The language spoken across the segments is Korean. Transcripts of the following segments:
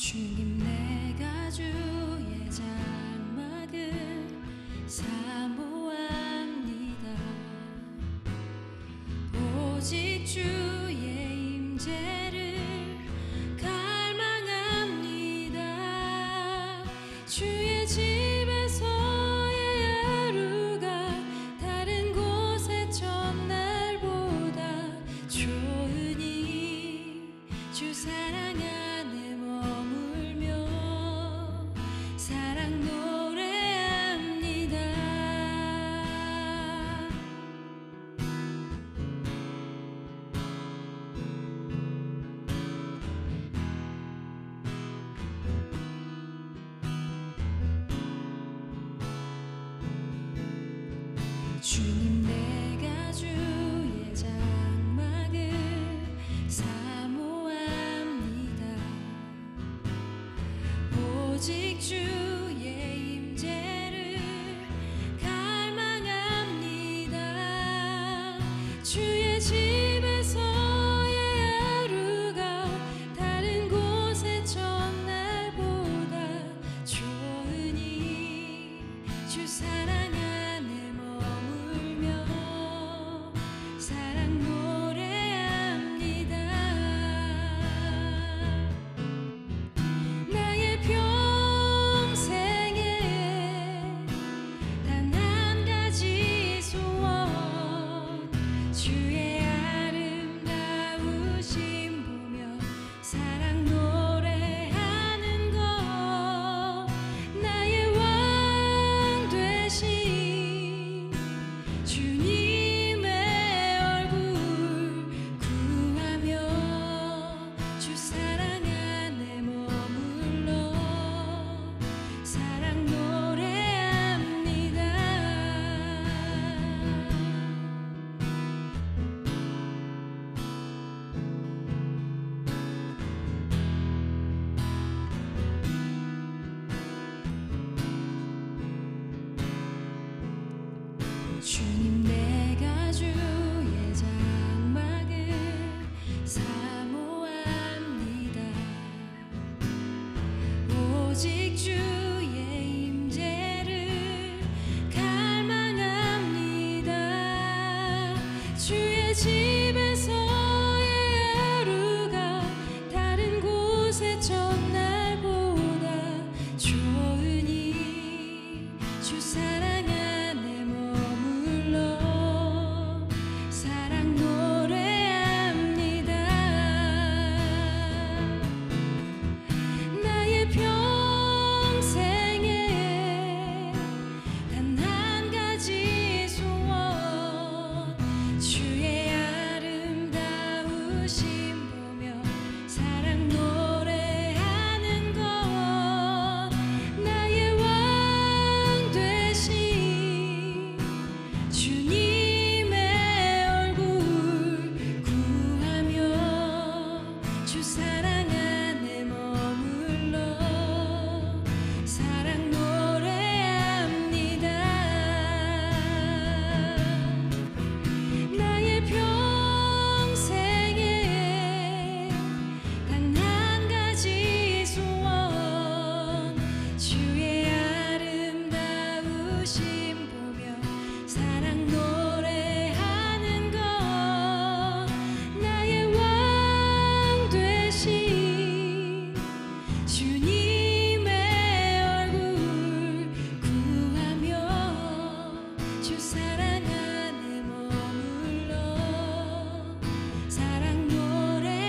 주님, 내가 주의 장막을 사모합니다. 오직 주의 임재를 갈망합니다. 주의 집에서의 하루가 다른 곳의 첫날보다 좋으니 주 사랑 안에 머물며 사랑 노래합니다. 주님, 내가 주의 장막을 사모합니다. 오직 주의 임재를 갈망합니다. 주의 집에서의 하루가 다른 곳의 첫날보다 좋으니 주 사랑 안에 머물며 사랑 노래합니다. 나의 평생에 단 한 가지 소원, 주의 아름다우심 보며 사랑 노래하는 것. 나의 왕 되신 주님의 얼굴 구하며 주 사랑 안에 머물러 사랑 노래합니다. 주님, 내가 주의 장막을 사모합니다. 오직 주의 임재를 갈망합니다. 주의 집에서의 하루가 다른 곳의 첫날보다 좋으니 주 사랑 안에 머물러 사랑 노래합니다. 나의 평생에 단 한 가지 소원, 주의 아름다우심 보며 사랑 노래하는 것. 나의 왕 되신 주님의 얼굴 구하며 주 사랑 안에 머물러 사랑 노래합니다. 나의 평생에 단 한 가지 소원, 주의 아름다우심 보며 사랑 노래하는 것. 나의 왕 되신 주님의 얼굴 구하며 주 사랑 안에 머물러 사랑 노래합니다.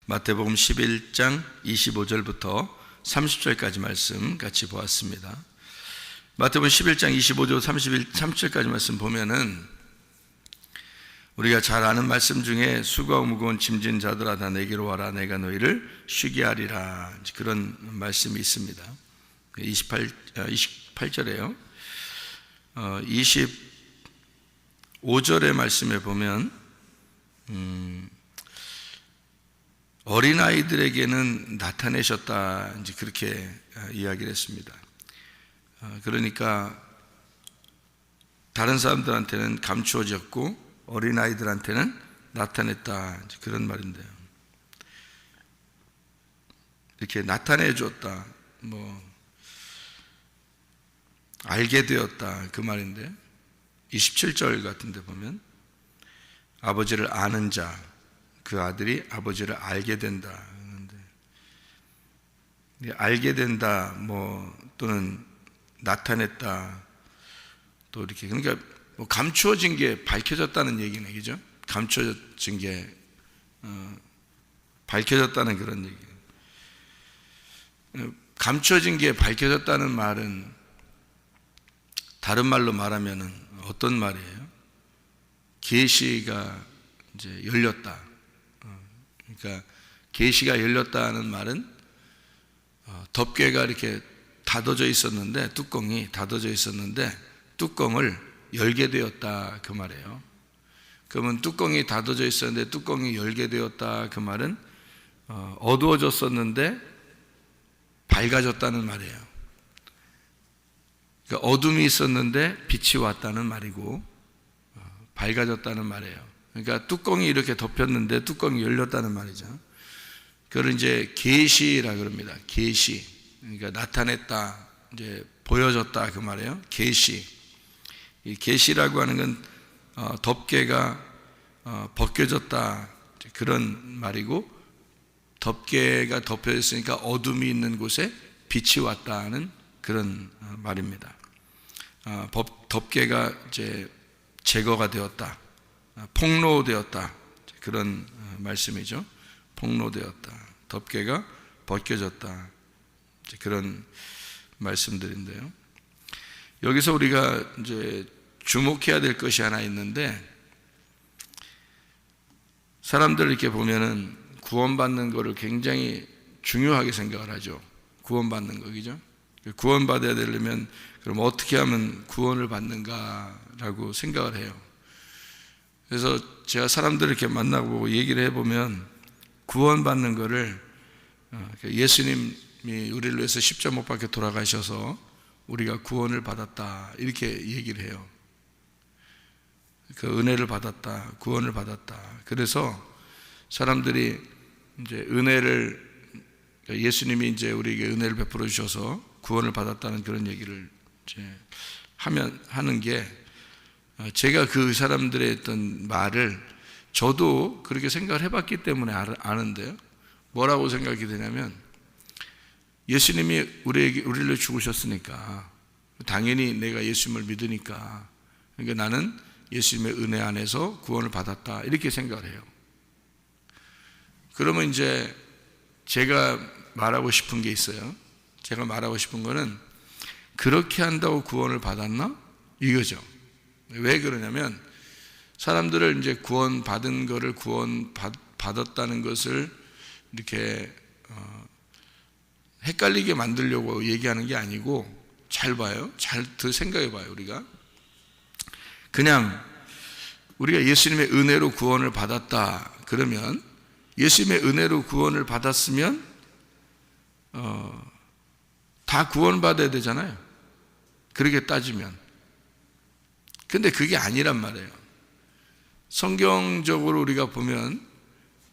마태복음 11장 25절부터 30절까지 말씀 같이 보았습니다. 마태복음 11장 25절 30절까지 말씀 보면은 우리가 잘 아는 말씀 중에 수고하고 무거운 짐진 자들아 다 내게로 와라 내가 너희를 쉬게 하리라, 그런 말씀이 있습니다. 28절에요. 25절의 말씀에 보면 어린아이들에게는 나타내셨다, 이제 그렇게 이야기를 했습니다. 그러니까 다른 사람들한테는 감추어졌고 어린아이들한테는 나타냈다, 이제 그런 말인데요. 이렇게 나타내 줬다, 알게 되었다, 그 말인데 27절 같은 데 보면 아버지를 아는 자, 그 아들이 아버지를 알게 된다. 알게 된다, 또는 나타냈다, 또 이렇게, 그러니까 감추어진 게 밝혀졌다는 얘기네, 그죠? 감추어진 게 밝혀졌다는 그런 얘기. 감추어진 게 밝혀졌다는 말은 다른 말로 말하면은 어떤 말이에요? 계시가 이제 열렸다. 그러니까 계시가 열렸다는 말은 덮개가 이렇게 닫아져 있었는데, 뚜껑이 닫아져 있었는데 뚜껑을 열게 되었다, 그 말이에요. 그러면 뚜껑이 닫아져 있었는데 뚜껑이 열게 되었다, 그 말은 어두워졌었는데 밝아졌다는 말이에요. 그러니까 어둠이 있었는데 빛이 왔다는 말이고 밝아졌다는 말이에요. 그러니까 뚜껑이 이렇게 덮였는데 뚜껑이 열렸다는 말이죠. 그걸 이제 계시라 그럽니다. 계시. 그러니까 나타냈다, 이제 보여졌다, 그 말이에요. 계시. 이 계시라고 하는 건 덮개가 벗겨졌다, 그런 말이고, 덮개가 덮여 있으니까 어둠이 있는 곳에 빛이 왔다는 그런 말입니다. 덮개가 이제 제거가 되었다, 폭로되었다, 그런 말씀이죠. 폭로되었다, 덮개가 벗겨졌다, 그런 말씀들인데요. 여기서 우리가 이제 주목해야 될 것이 하나 있는데, 사람들 이렇게 보면은 구원받는 것을 굉장히 중요하게 생각을 하죠. 구원받는 거, 그죠? 구원받아야 되려면 그럼 어떻게 하면 구원을 받는가라고 생각을 해요. 그래서 제가 사람들을 이렇게 만나고 얘기를 해보면 구원받는 거를 예수님이 우리를 위해서 십자가 못 박혀 돌아가셔서 우리가 구원을 받았다, 이렇게 얘기를 해요. 그 은혜를 받았다, 구원을 받았다. 그래서 사람들이 이제 은혜를, 예수님이 이제 우리에게 은혜를 베풀어 주셔서 구원을 받았다는 그런 얘기를 이제 하는 게, 제가 그 사람들의 했던 말을 저도 그렇게 생각을 해봤기 때문에 아는데요. 뭐라고 생각이 되냐면, 예수님이 우리를 죽으셨으니까 당연히 내가 예수님을 믿으니까, 그러니까 나는 예수님의 은혜 안에서 구원을 받았다, 이렇게 생각을 해요. 그러면 이제 제가 말하고 싶은 게 있어요. 제가 말하고 싶은 거는, 그렇게 한다고 구원을 받았나? 이거죠. 왜 그러냐면, 사람들을 이제 구원받은 거를 구원받았다는 것을 이렇게 헷갈리게 만들려고 얘기하는 게 아니고, 잘 봐요. 잘 생각해 봐요. 우리가 그냥 우리가 예수님의 은혜로 구원을 받았다 그러면, 예수님의 은혜로 구원을 받았으면 다 구원받아야 되잖아요. 그렇게 따지면. 근데 그게 아니란 말이에요. 성경적으로 우리가 보면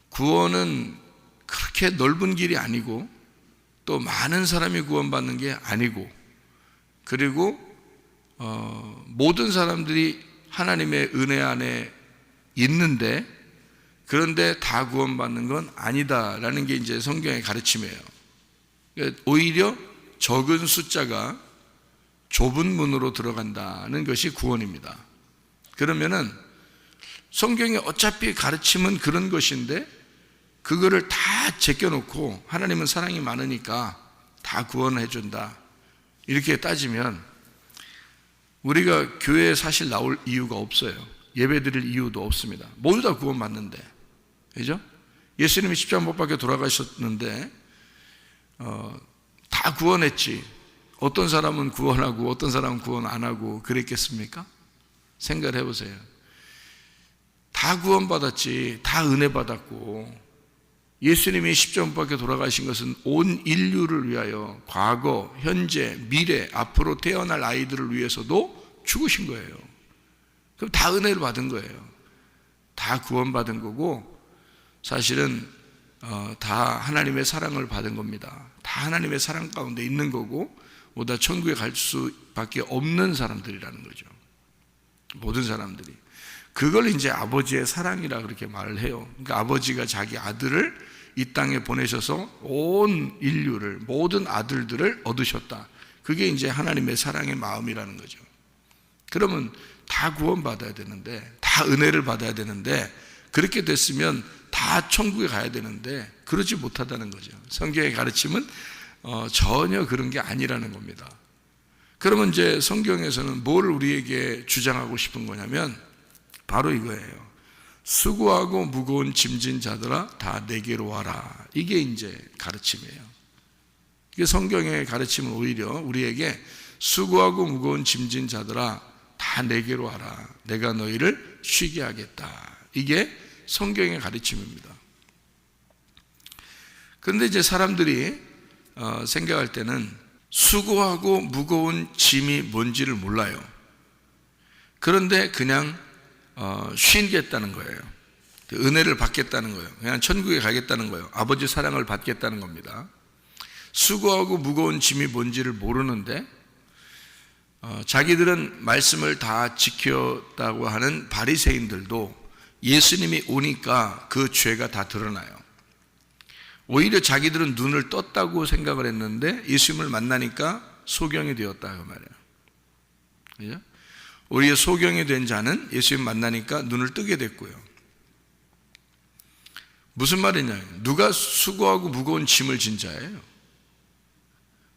구원은 그렇게 넓은 길이 아니고, 또 많은 사람이 구원받는 게 아니고, 그리고 모든 사람들이 하나님의 은혜 안에 있는데, 그런데 다 구원받는 건 아니다라는 게 이제 성경의 가르침이에요. 그러니까 오히려 적은 숫자가 좁은 문으로 들어간다는 것이 구원입니다. 그러면은 성경의 어차피 가르침은 그런 것인데, 그거를 다 제껴놓고 하나님은 사랑이 많으니까 다 구원해 준다, 이렇게 따지면 우리가 교회에 사실 나올 이유가 없어요. 예배 드릴 이유도 없습니다. 모두 다 구원받는데, 그죠? 예수님이 십자가 못 박혀 돌아가셨는데 다 구원했지, 어떤 사람은 구원하고 어떤 사람은 구원 안 하고 그랬겠습니까? 생각을 해보세요. 다 구원받았지, 다 은혜 받았고, 예수님이 십자가 못 박혀 돌아가신 것은 온 인류를 위하여 과거, 현재, 미래, 앞으로 태어날 아이들을 위해서도 죽으신 거예요. 그럼 다 은혜를 받은 거예요. 다 구원받은 거고 사실은 다 하나님의 사랑을 받은 겁니다. 다 하나님의 사랑 가운데 있는 거고 보다 천국에 갈 수밖에 없는 사람들이라는 거죠. 모든 사람들이. 그걸 이제 아버지의 사랑이라 그렇게 말을 해요. 그러니까 아버지가 자기 아들을 이 땅에 보내셔서 온 인류를, 모든 아들들을 얻으셨다. 그게 이제 하나님의 사랑의 마음이라는 거죠. 그러면 다 구원받아야 되는데, 다 은혜를 받아야 되는데, 그렇게 됐으면 다 천국에 가야 되는데 그러지 못하다는 거죠. 성경의 가르침은 전혀 그런 게 아니라는 겁니다. 그러면 이제 성경에서는 뭘 우리에게 주장하고 싶은 거냐면 바로 이거예요. 수고하고 무거운 짐진 자들아 다 내게로 와라. 이게 이제 가르침이에요. 이게 성경의 가르침은 오히려 우리에게 수고하고 무거운 짐진 자들아 다 내게로 와라. 내가 너희를 쉬게 하겠다. 이게 성경의 가르침입니다. 그런데 이제 사람들이 생각할 때는 수고하고 무거운 짐이 뭔지를 몰라요. 그런데 그냥 쉬겠다는 거예요. 은혜를 받겠다는 거예요. 그냥 천국에 가겠다는 거예요. 아버지 사랑을 받겠다는 겁니다. 수고하고 무거운 짐이 뭔지를 모르는데 자기들은 말씀을 다 지켰다고 하는 바리새인들도 예수님이 오니까 그 죄가 다 드러나요. 오히려 자기들은 눈을 떴다고 생각을 했는데 예수님을 만나니까 소경이 되었다 그 말이에요. 그죠? 오히려 소경이 된 자는 예수님 만나니까 눈을 뜨게 됐고요. 무슨 말이냐? 누가 수고하고 무거운 짐을 진 자예요?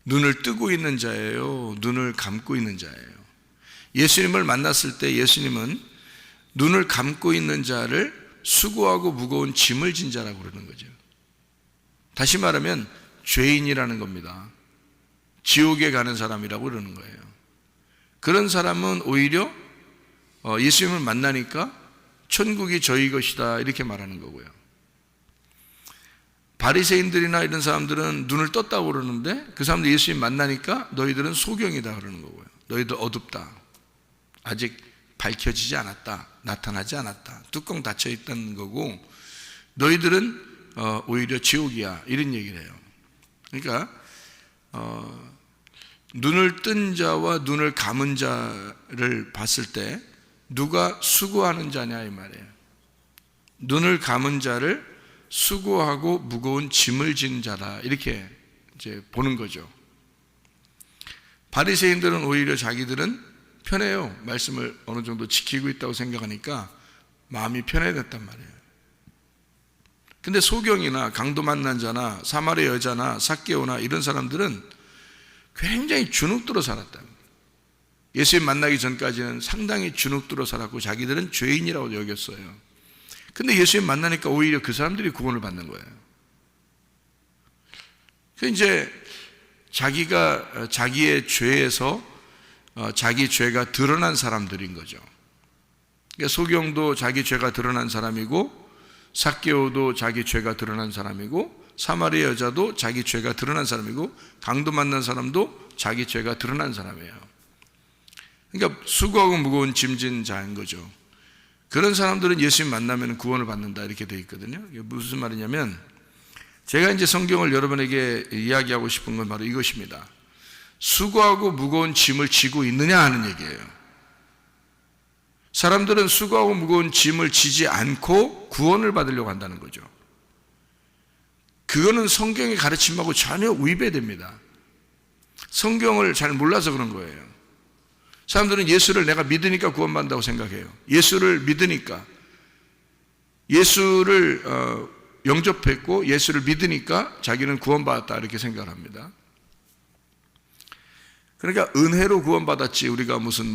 눈을 뜨고 있는 자예요? 눈을 감고 있는 자예요? 예수님을 만났을 때 예수님은 눈을 감고 있는 자를 수고하고 무거운 짐을 진 자라고 그러는 거죠. 다시 말하면 죄인이라는 겁니다. 지옥에 가는 사람이라고 그러는 거예요. 그런 사람은 오히려 예수님을 만나니까 천국이 저희 것이다 이렇게 말하는 거고요. 바리새인들이나 이런 사람들은 눈을 떴다고 그러는데 그 사람들 예수님 만나니까 너희들은 소경이다 그러는 거고요. 너희들 어둡다. 아직 밝혀지지 않았다. 나타나지 않았다. 뚜껑 닫혀 있다는 거고 너희들은 오히려 지옥이야 이런 얘기를 해요. 그러니까 눈을 뜬 자와 눈을 감은 자를 봤을 때 누가 수고하는 자냐 이 말이에요. 눈을 감은 자를 수고하고 무거운 짐을 진 자다 이렇게 이제 보는 거죠. 바리새인들은 오히려 자기들은 편해요. 말씀을 어느 정도 지키고 있다고 생각하니까 마음이 편해졌단 말이에요. 근데 소경이나 강도 만난 자나 사마리아 여자나 삭개오나 이런 사람들은 굉장히 주눅들어 살았다. 예수님 만나기 전까지는 상당히 주눅들어 살았고 자기들은 죄인이라고 여겼어요. 근데 예수님 만나니까 오히려 그 사람들이 구원을 받는 거예요. 그 이제 자기가 자기의 죄에서 자기 죄가 드러난 사람들인 거죠. 그러니까 소경도 자기 죄가 드러난 사람이고 삭개오도 자기 죄가 드러난 사람이고 사마리아 여자도 자기 죄가 드러난 사람이고 강도 만난 사람도 자기 죄가 드러난 사람이에요. 그러니까 수고하고 무거운 짐진 자인 거죠. 그런 사람들은 예수님 만나면 구원을 받는다 이렇게 되어 있거든요. 이게 무슨 말이냐면 제가 이제 성경을 여러분에게 이야기하고 싶은 건 바로 이것입니다. 수고하고 무거운 짐을 지고 있느냐 하는 얘기예요. 사람들은 수고하고 무거운 짐을 지지 않고 구원을 받으려고 한다는 거죠. 그거는 성경의 가르침하고 전혀 위배됩니다. 성경을 잘 몰라서 그런 거예요. 사람들은 예수를 내가 믿으니까 구원받는다고 생각해요. 예수를 믿으니까 예수를 영접했고 예수를 믿으니까 자기는 구원받았다 이렇게 생각을 합니다. 그러니까 은혜로 구원받았지 우리가 무슨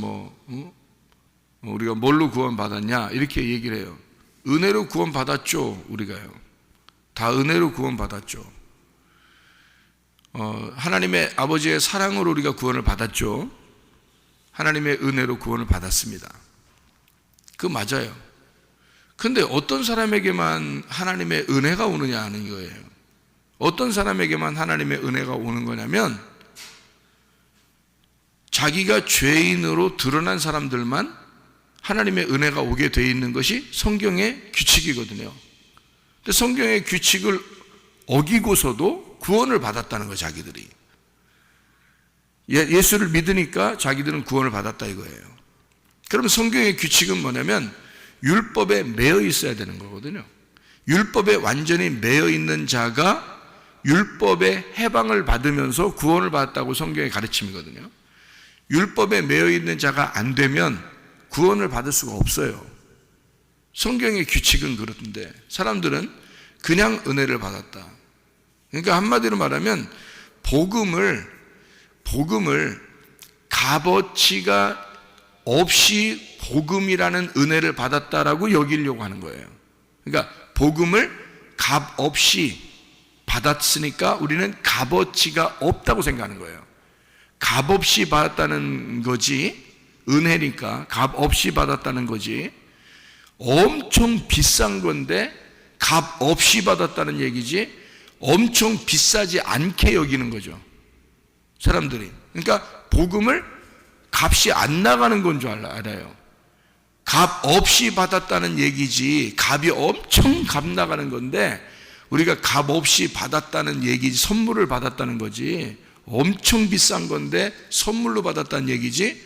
우리가 뭘로 구원받았냐 이렇게 얘기를 해요. 은혜로 구원받았죠. 우리가요. 다 은혜로 구원받았죠. 하나님의 아버지의 사랑으로 우리가 구원을 받았죠. 하나님의 은혜로 구원을 받았습니다. 그거 맞아요. 근데 어떤 사람에게만 하나님의 은혜가 오느냐 하는 거예요. 어떤 사람에게만 하나님의 은혜가 오는 거냐면 자기가 죄인으로 드러난 사람들만 하나님의 은혜가 오게 돼 있는 것이 성경의 규칙이거든요. 근데 성경의 규칙을 어기고서도 구원을 받았다는 거예요, 자기들이. 예수를 믿으니까 자기들은 구원을 받았다 이거예요. 그럼 성경의 규칙은 뭐냐면 율법에 매여 있어야 되는 거거든요. 율법에 완전히 매여 있는 자가 율법의 해방을 받으면서 구원을 받았다고 성경의 가르침이거든요. 율법에 매여 있는 자가 안 되면 구원을 받을 수가 없어요. 성경의 규칙은 그렇던데 사람들은 그냥 은혜를 받았다. 그러니까 한마디로 말하면 복음을 값어치가 없이 복음이라는 은혜를 받았다라고 여기려고 하는 거예요. 그러니까 복음을 값 없이 받았으니까 우리는 값어치가 없다고 생각하는 거예요. 값 없이 받았다는 거지, 은혜니까 값 없이 받았다는 거지, 엄청 비싼 건데 값 없이 받았다는 얘기지 엄청 비싸지 않게 여기는 거죠, 사람들이. 그러니까 복음을 값이 안 나가는 건 줄 알아요. 값 없이 받았다는 얘기지 값이 엄청 값 나가는 건데 우리가 값 없이 받았다는 얘기지, 선물을 받았다는 거지, 엄청 비싼 건데 선물로 받았다는 얘기지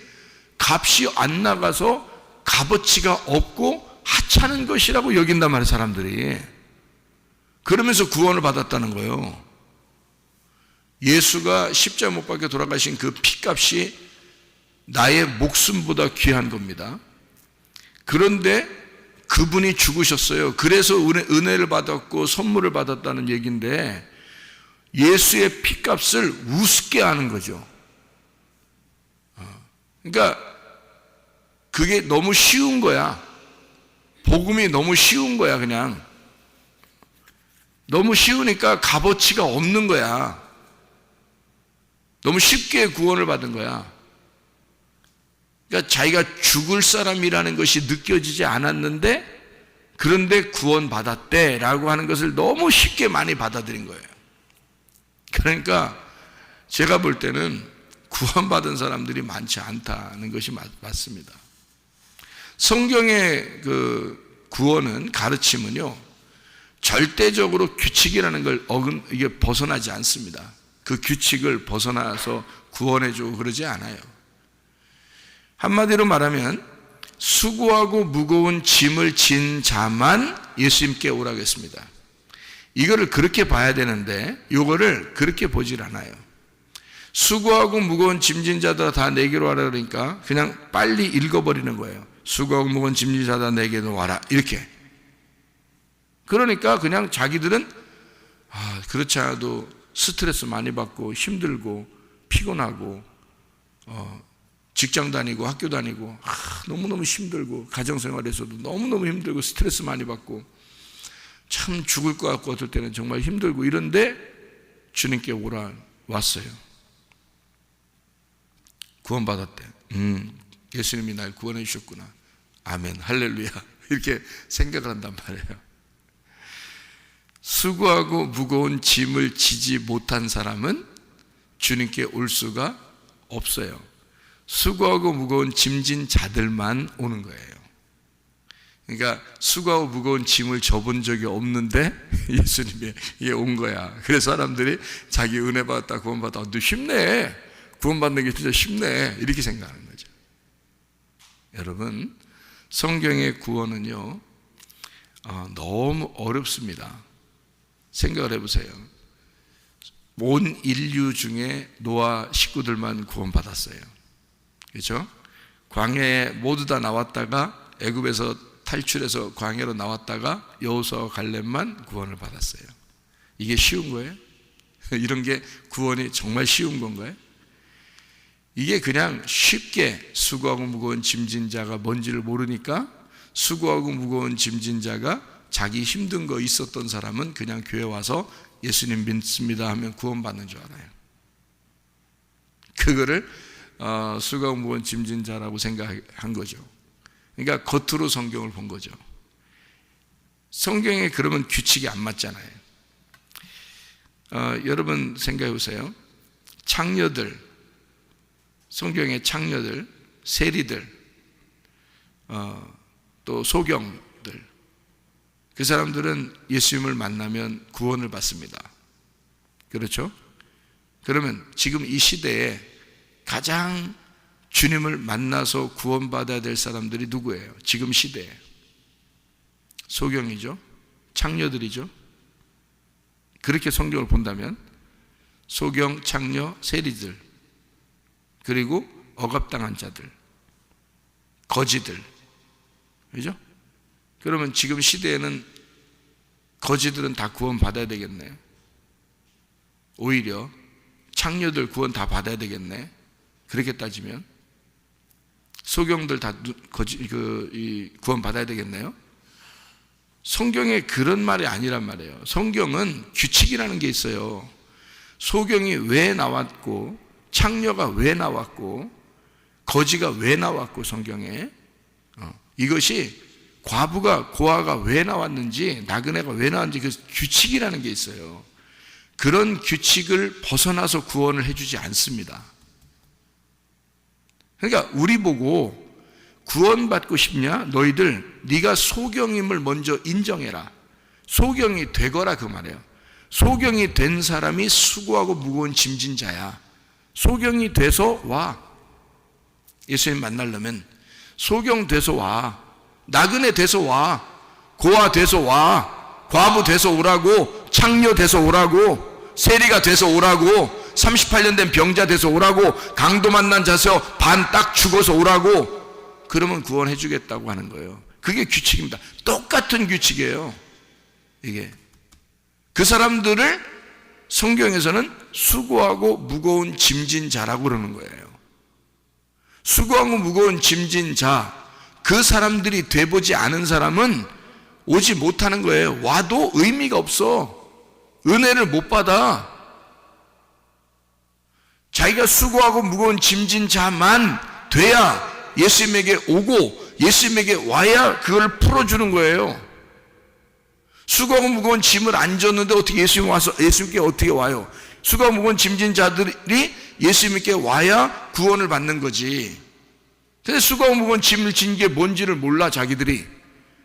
값이 안 나가서 값어치가 없고 하찮은 것이라고 여긴단 말이에요, 사람들이. 그러면서 구원을 받았다는 거예요. 예수가 십자가 못 박혀 돌아가신 그 피값이 나의 목숨보다 귀한 겁니다. 그런데 그분이 죽으셨어요. 그래서 은혜를 받았고 선물을 받았다는 얘기인데 예수의 피값을 우습게 하는 거죠. 그러니까 그게 너무 쉬운 거야. 복음이 너무 쉬운 거야. 그냥 너무 쉬우니까 값어치가 없는 거야. 너무 쉽게 구원을 받은 거야. 그러니까 자기가 죽을 사람이라는 것이 느껴지지 않았는데 그런데 구원받았대 라고 하는 것을 너무 쉽게 많이 받아들인 거예요. 그러니까 제가 볼 때는 구원받은 사람들이 많지 않다는 것이 맞습니다. 성경의 그 구원은, 가르침은요, 절대적으로 규칙이라는 걸 이게 벗어나지 않습니다. 그 규칙을 벗어나서 구원해주고 그러지 않아요. 한마디로 말하면 수고하고 무거운 짐을 진 자만 예수님께 오라고 했습니다. 이거를 그렇게 봐야 되는데 이거를 그렇게 보질 않아요. 수고하고 무거운 짐진 자들아 다 내게로 와라 그러니까 그냥 빨리 읽어버리는 거예요. 수고하고 무거운 짐진 자들아 내게로 와라, 이렇게. 그러니까 그냥 자기들은 그렇지 않아도 스트레스 많이 받고 힘들고 피곤하고 직장 다니고 학교 다니고 너무너무 힘들고 가정생활에서도 너무너무 힘들고 스트레스 많이 받고 참 죽을 것 같고 어떨 때는 정말 힘들고 이런데 주님께 왔어요. 구원받았대. 예수님이 날 구원해 주셨구나. 아멘, 할렐루야, 이렇게 생각을 한단 말이에요. 수고하고 무거운 짐을 지지 못한 사람은 주님께 올 수가 없어요. 수고하고 무거운 짐진 자들만 오는 거예요. 그러니까 수고하고 무거운 짐을 져본 적이 없는데 예수님이 온 거야. 그래서 사람들이 자기 은혜 받았다, 구원 받았다, 너 쉽네, 구원받는 게 진짜 쉽네, 이렇게 생각하는 거죠. 여러분, 성경의 구원은요 너무 어렵습니다. 생각을 해보세요. 온 인류 중에 노아 식구들만 구원받았어요. 그렇죠? 광야에 모두 다 나왔다가 애굽에서 탈출해서 광야로 나왔다가 여호수아와 갈렙만 구원을 받았어요. 이게 쉬운 거예요? 이런 게 구원이 정말 쉬운 건가요? 이게 그냥 쉽게 수고하고 무거운 짐진 자가 뭔지를 모르니까 수고하고 무거운 짐진 자가 자기 힘든 거 있었던 사람은 그냥 교회 와서 예수님 믿습니다 하면 구원받는 줄 알아요. 그거를 수고하고 무거운 짐진 자라고 생각한 거죠. 그러니까 겉으로 성경을 본 거죠. 성경에 그러면 규칙이 안 맞잖아요. 여러분 생각해 보세요. 창녀들, 성경의 창녀들, 세리들, 또 소경들, 그 사람들은 예수님을 만나면 구원을 받습니다. 그렇죠? 그러면 지금 이 시대에 가장 주님을 만나서 구원받아야 될 사람들이 누구예요? 지금 시대에 소경이죠, 창녀들이죠. 그렇게 성경을 본다면 소경, 창녀, 세리들, 그리고 억압당한 자들, 거지들, 그죠? 그러면 지금 시대에는 거지들은 다 구원 받아야 되겠네. 오히려 창녀들 구원 다 받아야 되겠네. 그렇게 따지면 소경들 다 구원 받아야 되겠네요. 성경에 그런 말이 아니란 말이에요. 성경은 규칙이라는 게 있어요. 소경이 왜 나왔고, 창녀가 왜 나왔고, 거지가 왜 나왔고, 성경에 이것이 과부가, 고아가 왜 나왔는지, 나그네가 왜 나왔는지 그 규칙이라는 게 있어요. 그런 규칙을 벗어나서 구원을 해주지 않습니다. 그러니까 우리 보고 구원받고 싶냐? 너희들 네가 소경임을 먼저 인정해라. 소경이 되거라, 그 말이에요. 소경이 된 사람이 수고하고 무거운 짐진 자야. 소경이 돼서 와. 예수님 만나려면 소경 돼서 와, 나그네 돼서 와, 고아 돼서 와, 과부 돼서 오라고, 창녀 돼서 오라고, 세리가 돼서 오라고, 38년 된 병자 돼서 오라고, 강도 만난 자서 반 딱 죽어서 오라고. 그러면 구원해 주겠다고 하는 거예요. 그게 규칙입니다. 똑같은 규칙이에요. 이게 그 사람들을 성경에서는 수고하고 무거운 짐진 자라고 그러는 거예요. 수고하고 무거운 짐진 자, 그 사람들이 돼보지 않은 사람은 오지 못하는 거예요. 와도 의미가 없어. 은혜를 못 받아. 자기가 수고하고 무거운 짐진 자만 돼야 예수님에게 오고, 예수님에게 와야 그걸 풀어주는 거예요. 수고하고 무거운 짐을 안 졌는데 어떻게 예수님께 어떻게 와요? 수고하고 무거운 짐진 자들이 예수님께 와야 구원을 받는 거지. 근데 수고하고 무거운 짐을 진 게 뭔지를 몰라, 자기들이.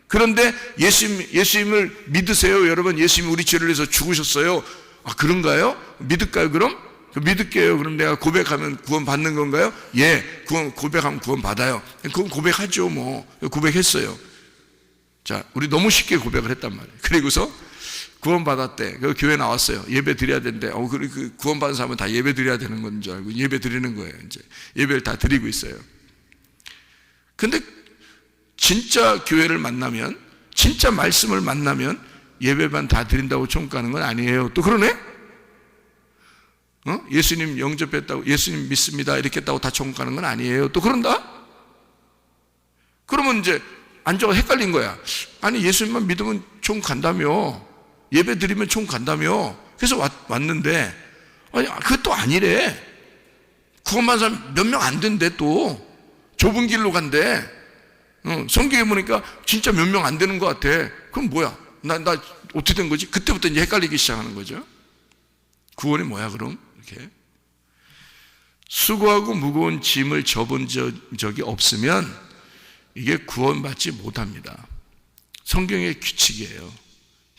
그런데 예수님을 믿으세요. 여러분, 예수님이 우리 죄를 위해서 죽으셨어요. 아, 그런가요? 믿을까요, 그럼? 믿을게요. 그럼 내가 고백하면 구원 받는 건가요? 예, 고백하면 구원 받아요. 그건 고백하죠, 뭐. 고백했어요. 자, 우리 너무 쉽게 고백을 했단 말이에요. 그리고서 구원 받았대. 그 교회 나왔어요. 예배 드려야 되는데, 그 구원 받은 사람은 다 예배 드려야 되는 건 줄 알고 예배 드리는 거예요. 이제 예배를 다 드리고 있어요. 근데 진짜 교회를 만나면, 진짜 말씀을 만나면 예배만 다 드린다고 천국 가는 건 아니에요. 또 그러네? 예수님 영접했다고, 예수님 믿습니다 이렇게 했다고 다 천국 가는 건 아니에요. 또 그런다? 그러면 이제 앉아서 헷갈린 거야. 아니, 예수님만 믿으면 천국 간다며, 예배 드리면 천국 간다며. 그래서 왔는데, 아니, 그것도 아니래. 구원받은 사람 몇 명 안 된대. 또 좁은 길로 간대. 성경에 보니까 진짜 몇 명 안 되는 것 같아. 그럼 뭐야? 나 어떻게 된 거지? 그때부터 이제 헷갈리기 시작하는 거죠. 구원이 뭐야, 그럼? 이렇게 수고하고 무거운 짐을 져본 적이 없으면 이게 구원받지 못합니다. 성경의 규칙이에요.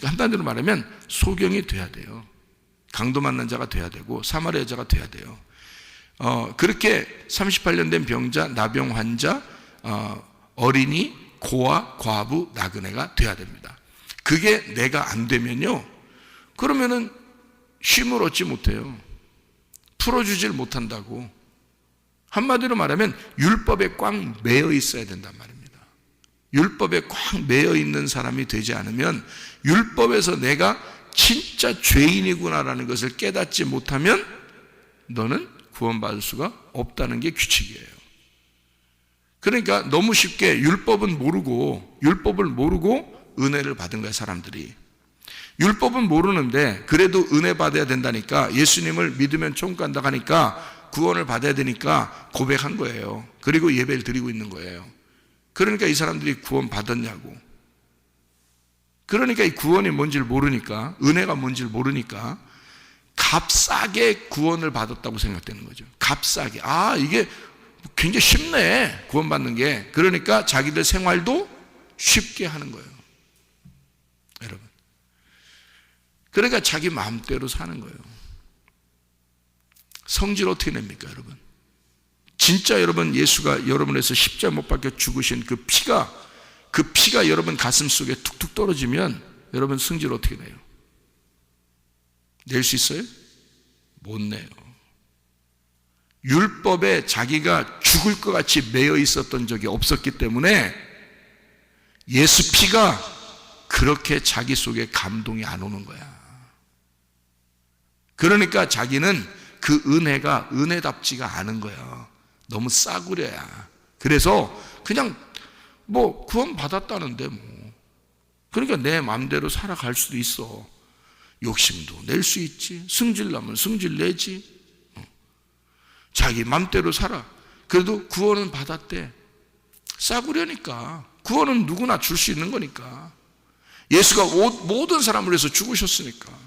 한마디로 말하면 소경이 돼야 돼요. 강도 만난 자가 돼야 되고 사마리아 여자가 돼야 돼요. 그렇게 38년 된 병자, 나병 환자, 어린이, 고아, 과부, 나그네가 돼야 됩니다. 그게 내가 안 되면요, 그러면은 쉼을 얻지 못해요. 풀어주질 못한다고. 한마디로 말하면 율법에 꽉 매여 있어야 된단 말입니다. 율법에 꽉 매여 있는 사람이 되지 않으면, 율법에서 내가 진짜 죄인이구나라는 것을 깨닫지 못하면 너는 구원받을 수가 없다는 게 규칙이에요. 그러니까 너무 쉽게 율법을 모르고 은혜를 받은 거야, 사람들이. 율법은 모르는데 그래도 은혜 받아야 된다니까, 예수님을 믿으면 천국 간다 하니까 구원을 받아야 되니까 고백한 거예요. 그리고 예배를 드리고 있는 거예요. 그러니까 이 사람들이 구원 받았냐고. 그러니까 이 구원이 뭔지를 모르니까, 은혜가 뭔지를 모르니까 값싸게 구원을 받았다고 생각되는 거죠. 값싸게. 이게 굉장히 쉽네, 구원받는 게. 그러니까 자기들 생활도 쉽게 하는 거예요, 여러분. 그러니까 자기 마음대로 사는 거예요. 성질 어떻게 냅니까, 여러분? 진짜 여러분, 예수가 여러분에서 십자가 못 박혀 죽으신 그 피가 여러분 가슴 속에 툭툭 떨어지면 여러분 성질 어떻게 내요? 낼 수 있어요? 못 내요. 율법에 자기가 죽을 것 같이 매여 있었던 적이 없었기 때문에 예수 피가 그렇게 자기 속에 감동이 안 오는 거야. 그러니까 자기는 그 은혜가 은혜답지가 않은 거야. 너무 싸구려야. 그래서 그냥 뭐 구원 받았다는데 뭐, 그러니까 내 마음대로 살아갈 수도 있어. 욕심도 낼 수 있지. 승질 나면 승질 내지. 자기 마음대로 살아. 그래도 구원은 받았대. 싸구려니까. 구원은 누구나 줄 수 있는 거니까. 예수가 모든 사람을 위해서 죽으셨으니까.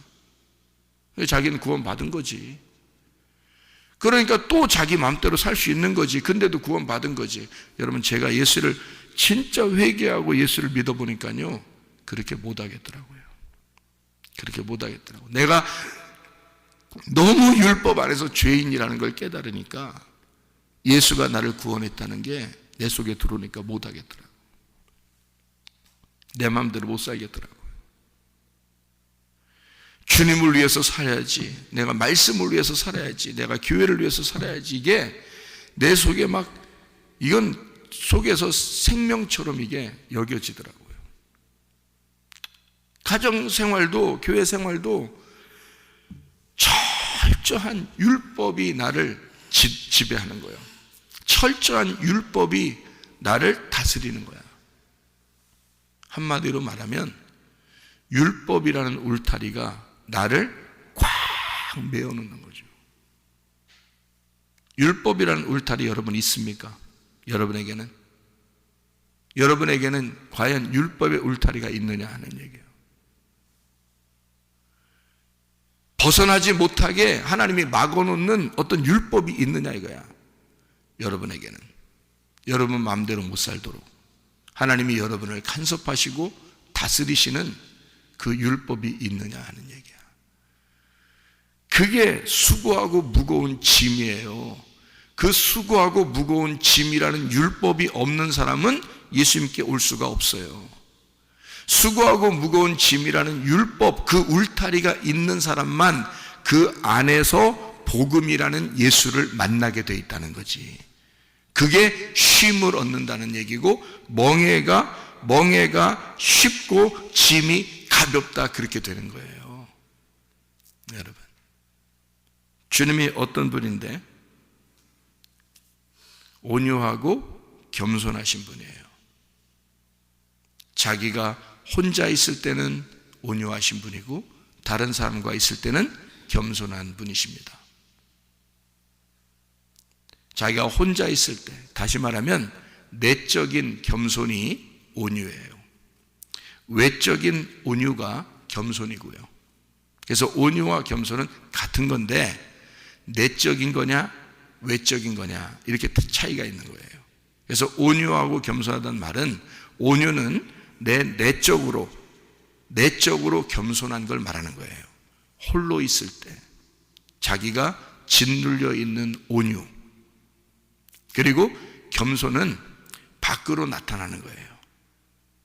자기는 구원 받은 거지. 그러니까 또 자기 마음대로 살 수 있는 거지. 근데도 구원 받은 거지. 여러분, 제가 예수를 진짜 회개하고 예수를 믿어보니까요, 그렇게 못하겠더라고요. 그렇게 못하겠더라고요. 내가 너무 율법 안에서 죄인이라는 걸 깨달으니까 예수가 나를 구원했다는 게 내 속에 들어오니까 못하겠더라고요. 내 마음대로 못 살겠더라고요. 주님을 위해서 살아야지, 내가 말씀을 위해서 살아야지, 내가 교회를 위해서 살아야지, 이게 내 속에 막, 이건 속에서 생명처럼 이게 여겨지더라고요. 가정생활도 교회 생활도 철저한 율법이 나를 지배하는 거예요. 철저한 율법이 나를 다스리는 거야. 한마디로 말하면 율법이라는 울타리가 나를 꽉 메어놓는 거죠. 율법이라는 울타리 여러분 있습니까? 여러분에게는 과연 율법의 울타리가 있느냐 하는 얘기예요. 벗어나지 못하게 하나님이 막아놓는 어떤 율법이 있느냐 이거야. 여러분에게는. 여러분 마음대로 못 살도록 하나님이 여러분을 간섭하시고 다스리시는 그 율법이 있느냐 하는 얘기야. 그게 수고하고 무거운 짐이에요. 그 수고하고 무거운 짐이라는 율법이 없는 사람은 예수님께 올 수가 없어요. 수고하고 무거운 짐이라는 율법, 그 울타리가 있는 사람만 그 안에서 복음이라는 예수를 만나게 돼 있다는 거지. 그게 쉼을 얻는다는 얘기고, 멍에가 쉽고 짐이 가볍다, 그렇게 되는 거예요. 여러분, 주님이 어떤 분인데? 온유하고 겸손하신 분이에요. 자기가 혼자 있을 때는 온유하신 분이고 다른 사람과 있을 때는 겸손한 분이십니다. 자기가 혼자 있을 때, 다시 말하면 내적인 겸손이 온유예요. 외적인 온유가 겸손이고요. 그래서 온유와 겸손은 같은 건데 내적인 거냐 외적인 거냐 이렇게 차이가 있는 거예요. 그래서 온유하고 겸손하다는 말은, 온유는 내 내적으로 겸손한 걸 말하는 거예요. 홀로 있을 때 자기가 짓눌려 있는 온유. 그리고 겸손은 밖으로 나타나는 거예요.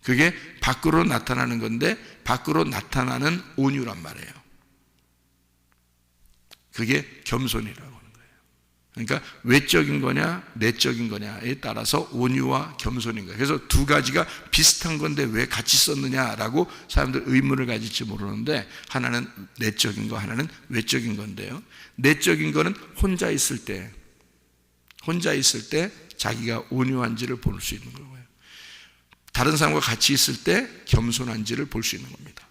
그게 밖으로 나타나는 건데 밖으로 나타나는 온유란 말이에요. 그게 겸손이라고 하는 거예요. 그러니까 외적인 거냐 내적인 거냐에 따라서 온유와 겸손인 거예요. 그래서 두 가지가 비슷한 건데 왜 같이 썼느냐라고 사람들 의문을 가질지 모르는데, 하나는 내적인 거, 하나는 외적인 건데요. 내적인 거는 혼자 있을 때 자기가 온유한지를 볼 수 있는 거고요. 다른 사람과 같이 있을 때 겸손한지를 볼 수 있는 겁니다.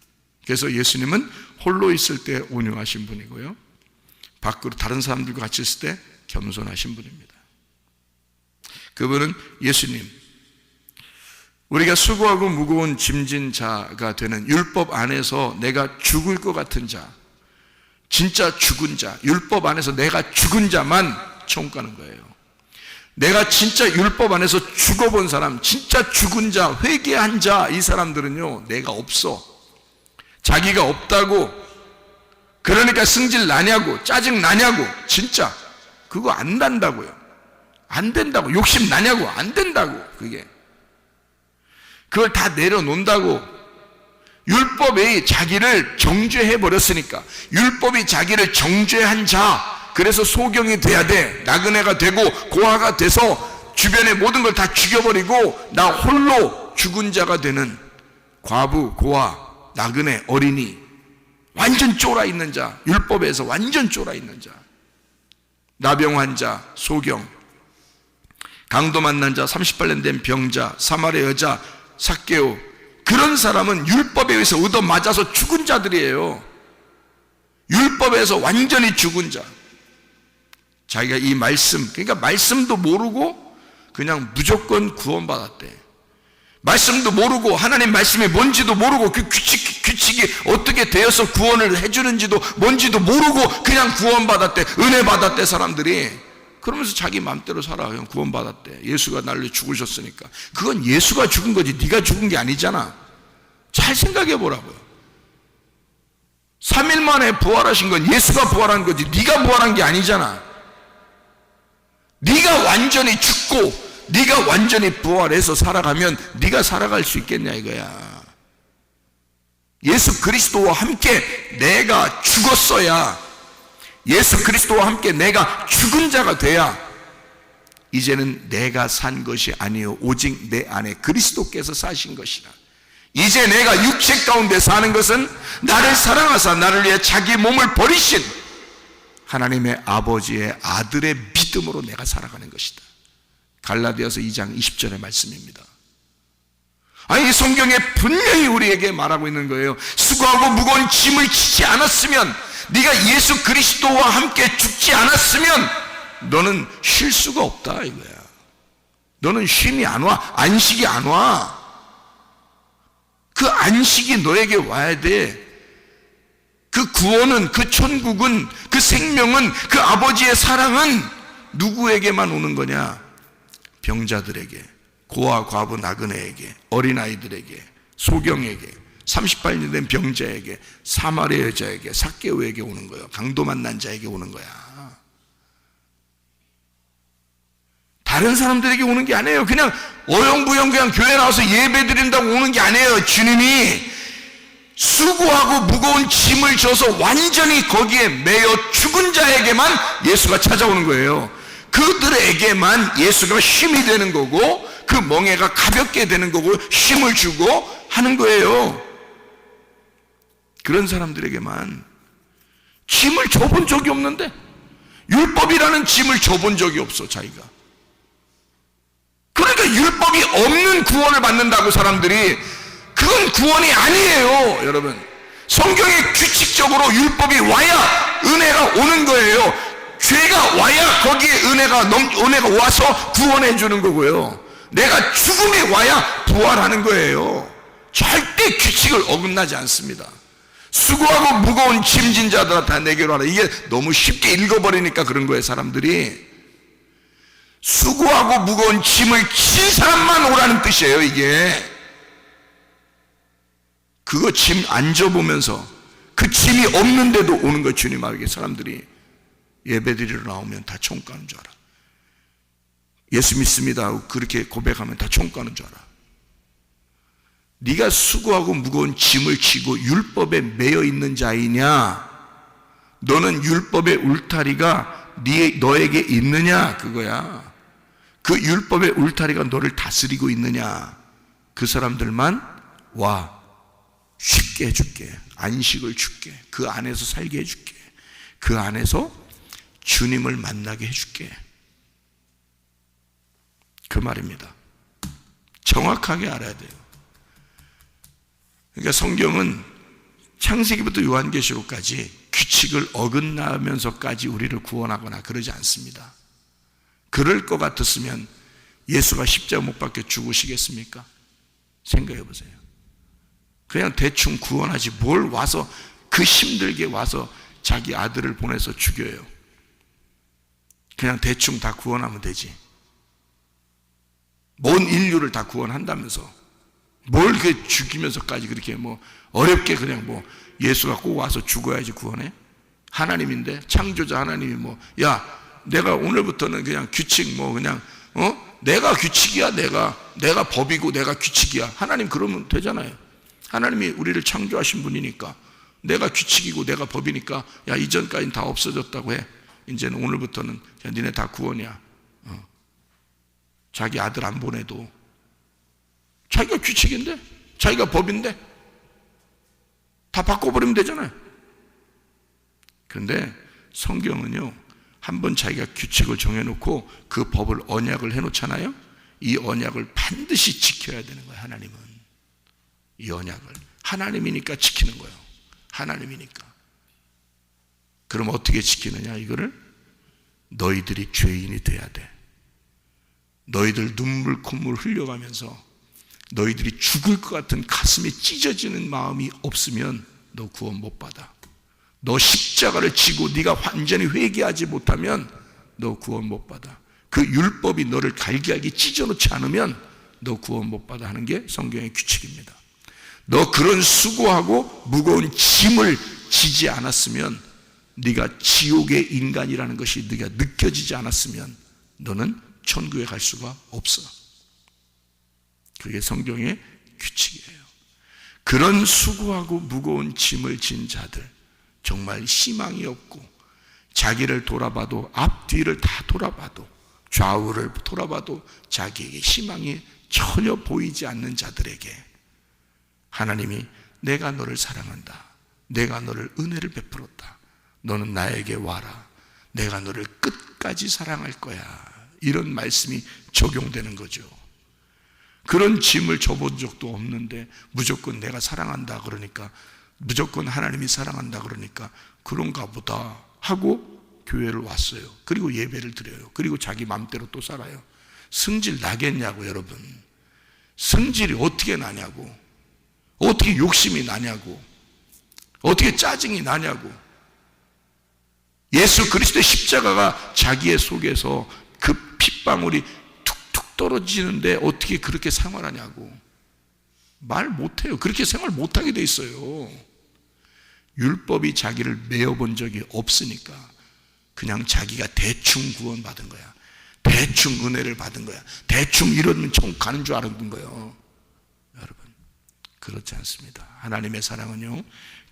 그래서 예수님은 홀로 있을 때 온유하신 분이고요, 밖으로 다른 사람들과 같이 있을 때 겸손하신 분입니다. 그분은 예수님, 우리가 수고하고 무거운 짐진 자가 되는 율법 안에서 내가 죽을 것 같은 자, 진짜 죽은 자, 율법 안에서 내가 죽은 자만 천국 가는 거예요. 내가 진짜 율법 안에서 죽어본 사람, 진짜 죽은 자, 회개한 자, 이 사람들은요, 내가 없어. 자기가 없다고, 그러니까 승질 나냐고, 짜증 나냐고, 진짜 그거 안 난다고요. 안 된다고. 욕심 나냐고, 안 된다고. 그걸 다 내려놓는다고. 율법이 자기를 정죄해 버렸으니까, 율법이 자기를 정죄한 자, 그래서 소경이 돼야 돼. 나그네가 되고 고아가 돼서 주변의 모든 걸 다 죽여버리고 나 홀로 죽은 자가 되는 과부, 고아, 나그네, 어린이, 완전 쫄아 있는 자, 율법에서 완전 쫄아 있는 자, 나병 환자, 소경, 강도 만난 자, 38년 된 병자, 사마리아 여자, 삭개오, 그런 사람은 율법에 의해서 얻어맞아서 죽은 자들이에요. 율법에서 완전히 죽은 자. 자기가 이 말씀, 그러니까 말씀도 모르고 그냥 무조건 구원받았대. 말씀도 모르고 하나님 말씀이 뭔지도 모르고 그 규칙이 어떻게 되어서 구원을 해주는지도 뭔지도 모르고 그냥 구원받았대. 은혜 받았대, 사람들이. 그러면서 자기 마음대로 살아. 그냥 구원받았대. 예수가 나를 죽으셨으니까. 그건 예수가 죽은 거지 네가 죽은 게 아니잖아. 잘 생각해 보라고요. 3일 만에 부활하신 건 예수가 부활한 거지 네가 부활한 게 아니잖아. 네가 완전히 죽고 네가 완전히 부활해서 살아가면 네가 살아갈 수 있겠냐 이거야. 예수 그리스도와 함께 내가 죽었어야, 예수 그리스도와 함께 내가 죽은 자가 돼야 이제는 내가 산 것이 아니요 오직 내 안에 그리스도께서 사신 것이라. 이제 내가 육체 가운데 사는 것은 나를 사랑하사 나를 위해 자기 몸을 버리신 하나님의 아버지의 아들의 믿음으로 내가 살아가는 것이다. 갈라디아서 2장 20절의 말씀입니다. 아니, 이 성경에 분명히 우리에게 말하고 있는 거예요. 수고하고 무거운 짐을 지지 않았으면, 네가 예수 그리스도와 함께 죽지 않았으면 너는 쉴 수가 없다 이거야. 너는 쉼이 안 와. 안식이 안 와. 그 안식이 너에게 와야 돼. 그 구원은, 그 천국은, 그 생명은, 그 아버지의 사랑은 누구에게만 오는 거냐? 병자들에게, 고아, 과부, 나그네에게, 어린아이들에게, 소경에게, 38년 된 병자에게, 사마리아 여자에게, 삭개오에게 오는 거예요. 강도 만난 자에게 오는 거야. 다른 사람들에게 오는 게 아니에요. 그냥 어영부영 그냥 교회 나와서 예배 드린다고 오는 게 아니에요. 주님이 수고하고 무거운 짐을 져서 완전히 거기에 매여 죽은 자에게만 예수가 찾아오는 거예요. 그들에게만 예수가 쉼이 되는 거고, 그 멍에가 가볍게 되는 거고, 쉼을 주고 하는 거예요. 그런 사람들에게만. 짐을 져본 적이 없는데, 율법이라는 짐을 져본 적이 없어 자기가. 그러니까 율법이 없는 구원을 받는다고 사람들이. 그건 구원이 아니에요 여러분. 성경에 규칙적으로 율법이 와야 은혜가 오는 거예요. 죄가 와야 거기에 은혜가 와서 구원해 주는 거고요. 내가 죽음이 와야 부활하는 거예요. 절대 규칙을 어긋나지 않습니다. 수고하고 무거운 짐진 자들아 다 내게로 하라. 이게 너무 쉽게 읽어버리니까 그런 거예요 사람들이. 수고하고 무거운 짐을 진 사람만 오라는 뜻이에요 이게. 그거 짐 안 져보면서 그 짐이 없는데도 오는 거 주님 앞에 사람들이 예배드리러 나오면 다 천국 가는 줄 알아. 예수 믿습니다 하고 그렇게 고백하면 다 천국 가는 줄 알아. 네가 수고하고 무거운 짐을 지고 율법에 매여 있는 자이냐, 너는 율법의 울타리가 너에게 있느냐 그거야. 그 율법의 울타리가 너를 다스리고 있느냐, 그 사람들만 와. 쉽게 해줄게. 안식을 줄게. 그 안에서 살게 해줄게. 그 안에서 주님을 만나게 해줄게. 그 말입니다. 정확하게 알아야 돼요. 그러니까 성경은 창세기부터 요한계시록까지 규칙을 어긋나면서까지 우리를 구원하거나 그러지 않습니다. 그럴 것 같았으면 예수가 십자가 못 박혀 죽으시겠습니까? 생각해 보세요. 그냥 대충 구원하지 뭘 와서 그 힘들게 와서 자기 아들을 보내서 죽여요. 그냥 대충 다 구원하면 되지. 온 인류를 다 구원한다면서 뭘 그 죽이면서까지 그렇게 뭐 어렵게 그냥 뭐 예수가 꼭 와서 죽어야지 구원해? 하나님인데, 창조자 하나님이 뭐, 야, 내가 오늘부터는 그냥 규칙 뭐 그냥 내가 규칙이야. 내가 법이고 내가 규칙이야. 하나님 그러면 되잖아요. 하나님이 우리를 창조하신 분이니까 내가 규칙이고 내가 법이니까 야, 이전까지는 다 없어졌다고 해. 이제는 오늘부터는 야, 니네 다 구원이야. 자기 아들 안 보내도 자기가 규칙인데, 자기가 법인데 다 바꿔버리면 되잖아요. 그런데 성경은요, 한번 자기가 규칙을 정해놓고 그 법을 언약을 해놓잖아요. 이 언약을 반드시 지켜야 되는 거예요. 하나님은 이 언약을, 하나님이니까 지키는 거예요. 하나님이니까. 그럼 어떻게 지키느냐? 이거를 너희들이 죄인이 돼야 돼. 너희들 눈물 콧물 흘려가면서 너희들이 죽을 것 같은 가슴이 찢어지는 마음이 없으면 너 구원 못 받아. 너 십자가를 지고 네가 완전히 회개하지 못하면 너 구원 못 받아. 그 율법이 너를 갈기갈기 찢어놓지 않으면 너 구원 못 받아 하는 게 성경의 규칙입니다. 너 그런 수고하고 무거운 짐을 지지 않았으면, 네가 지옥의 인간이라는 것이 네가 느껴지지 않았으면 너는 천국에 갈 수가 없어. 그게 성경의 규칙이에요. 그런 수고하고 무거운 짐을 진 자들, 정말 희망이 없고 자기를 돌아봐도, 앞뒤를 다 돌아봐도, 좌우를 돌아봐도 자기에게 희망이 전혀 보이지 않는 자들에게 하나님이 내가 너를 사랑한다. 내가 너를 은혜를 베풀었다. 너는 나에게 와라. 내가 너를 끝까지 사랑할 거야. 이런 말씀이 적용되는 거죠. 그런 짐을 져본 적도 없는데 무조건 내가 사랑한다 그러니까, 무조건 하나님이 사랑한다 그러니까 그런가 보다 하고 교회를 왔어요. 그리고 예배를 드려요. 그리고 자기 마음대로 또 살아요. 성질 나겠냐고. 여러분, 성질이 어떻게 나냐고, 어떻게 욕심이 나냐고, 어떻게 짜증이 나냐고. 예수 그리스도의 십자가가 자기의 속에서 그 핏방울이 툭툭 떨어지는데 어떻게 그렇게 생활하냐고. 말 못해요. 그렇게 생활 못하게 돼 있어요. 율법이 자기를 메어본 적이 없으니까 그냥 자기가 대충 구원받은 거야. 대충 은혜를 받은 거야. 대충 이러면 천국 가는 줄 알았던 거예요. 여러분, 그렇지 않습니다. 하나님의 사랑은요,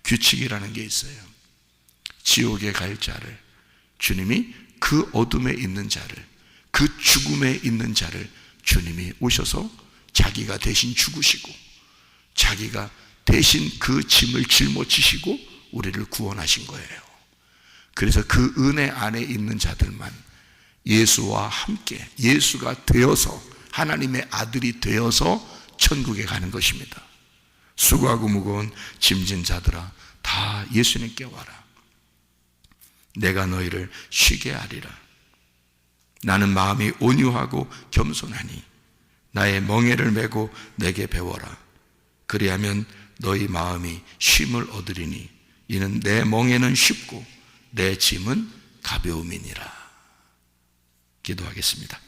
규칙이라는 게 있어요. 지옥에 갈 자를, 주님이 그 어둠에 있는 자를, 그 죽음에 있는 자를 주님이 오셔서 자기가 대신 죽으시고 자기가 대신 그 짐을 짊어지시고 우리를 구원하신 거예요. 그래서 그 은혜 안에 있는 자들만 예수와 함께, 예수가 되어서, 하나님의 아들이 되어서 천국에 가는 것입니다. 수고하고 무거운 짐진 자들아, 다 예수님께 와라. 내가 너희를 쉬게 하리라. 나는 마음이 온유하고 겸손하니 나의 멍에를 메고 내게 배워라. 그리하면 너희 마음이 쉼을 얻으리니 이는 내 멍에는 쉽고 내 짐은 가벼움이니라. 기도하겠습니다.